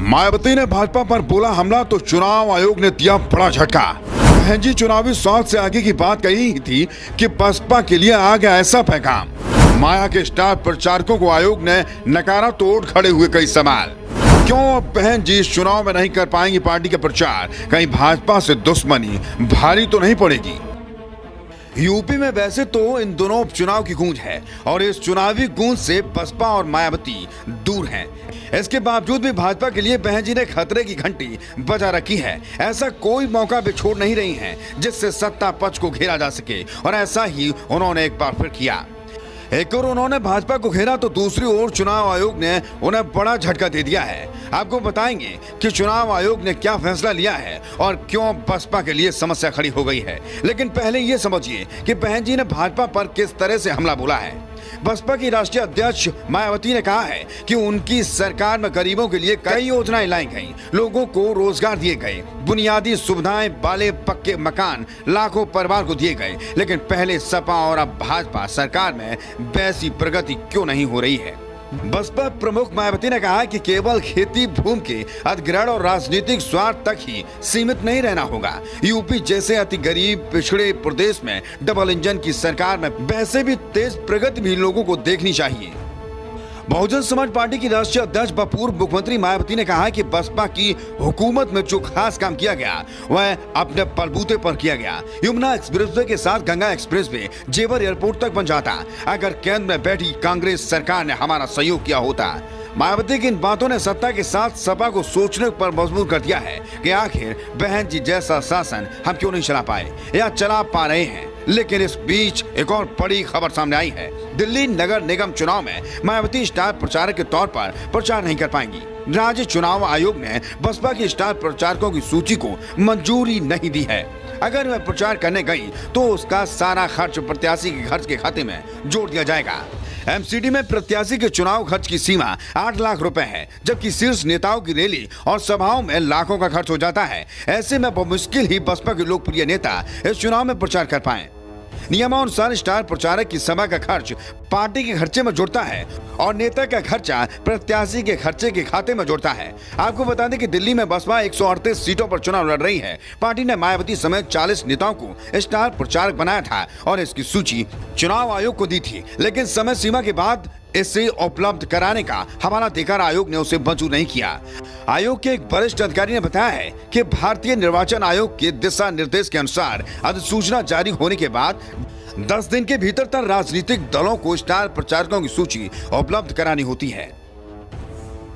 मायावती ने भाजपा पर बोला हमला तो चुनाव आयोग ने दिया बड़ा झटका। बहन जी चुनावी स्वाद से आगे की बात कही ही थी कि बसपा के लिए आ गया ऐसा पैगाम। माया के स्टार प्रचारकों को आयोग ने नकारा तोड़ खड़े हुए कई सवाल। क्यों अब बहन जी इस चुनाव में नहीं कर पाएंगी पार्टी का प्रचार? कहीं भाजपा से दुश्मनी भारी तो नहीं पड़ेगी? यूपी में वैसे तो इन दोनों उपचुनाव की गूंज है और इस चुनावी गूंज से बसपा और मायावती दूर हैं। इसके बावजूद भी भाजपा के लिए बहन जी ने खतरे की घंटी बजा रखी है। ऐसा कोई मौका भी छोड़ नहीं रही हैं जिससे सत्ता पक्ष को घेरा जा सके और ऐसा ही उन्होंने एक बार फिर किया। एक और उन्होंने भाजपा को घेरा तो दूसरी ओर चुनाव आयोग ने उन्हें बड़ा झटका दे दिया है। आपको बताएंगे कि चुनाव आयोग ने क्या फैसला लिया है और क्यों बसपा के लिए समस्या खड़ी हो गई है। लेकिन पहले ये समझिए कि बहन जी ने भाजपा पर किस तरह से हमला बोला है। बसपा की राष्ट्रीय अध्यक्ष मायावती ने कहा है कि उनकी सरकार में गरीबों के लिए कई योजनाएं लाई गईं, लोगों को रोजगार दिए गए, बुनियादी सुविधाएं वाले पक्के मकान लाखों परिवार को दिए गए। लेकिन पहले सपा और अब भाजपा सरकार में वैसी प्रगति क्यों नहीं हो रही है? बसपा प्रमुख मायावती ने कहा कि केवल खेती भूमि के अधिग्रहण और राजनीतिक स्वार्थ तक ही सीमित नहीं रहना होगा। यूपी जैसे अति गरीब पिछड़े प्रदेश में डबल इंजन की सरकार में वैसे भी तेज प्रगति भी लोगों को देखनी चाहिए। बहुजन समाज पार्टी की राष्ट्रीय अध्यक्ष व पूर्व मुख्यमंत्री मायावती ने कहा कि बसपा की हुकूमत में जो खास काम किया गया वह अपने बलबूते पर किया गया। यमुना एक्सप्रेसवे के साथ गंगा एक्सप्रेसवे जेवर एयरपोर्ट तक बन जाता अगर केंद्र में बैठी कांग्रेस सरकार ने हमारा सहयोग किया होता। मायावती की इन बातों ने सत्ता के साथ सपा को सोचने पर मजबूर कर दिया है कि आखिर बहन जी जैसा शासन हम क्यों नहीं चला पाए या चला पा रहे हैं। लेकिन इस बीच एक और बड़ी खबर सामने आई है। दिल्ली नगर निगम चुनाव में मायावती स्टार प्रचारक के तौर पर प्रचार नहीं कर पाएंगी। राज्य चुनाव आयोग ने बसपा की स्टार प्रचारकों की सूची को मंजूरी नहीं दी है। अगर वह प्रचार करने गई तो उसका सारा खर्च प्रत्याशी के खर्च के खाते में जोड़ दिया जाएगा। एमसीडी में प्रत्याशी के चुनाव खर्च की सीमा 8 लाख रुपए है, जबकि शीर्ष नेताओं की रैली और सभाओं में लाखों का खर्च हो जाता है। ऐसे में मुश्किल ही बसपा के लोकप्रिय नेता इस चुनाव में प्रचार कर पाए। नियमानुसार स्टार प्रचारक की सभा का खर्च पार्टी के खर्चे में जुड़ता है और नेता का खर्चा प्रत्याशी के खर्चे के खाते में जुड़ता है। आपको बता दें कि दिल्ली में बसपा 138 सीटों पर चुनाव लड़ रही है। पार्टी ने मायावती समेत 40 नेताओं को स्टार प्रचारक बनाया था और इसकी सूची चुनाव आयोग को दी थी, लेकिन समय सीमा के बाद इसे उपलब्ध कराने का हवाला देकर आयोग ने उसे मंजूर नहीं किया। आयोग के एक वरिष्ठ अधिकारी ने बताया है कि भारतीय निर्वाचन आयोग के दिशा निर्देश के अनुसार अधिसूचना जारी होने के बाद 10 दिन के भीतर राजनीतिक दलों को स्टार प्रचारकों की सूची उपलब्ध करानी होती है।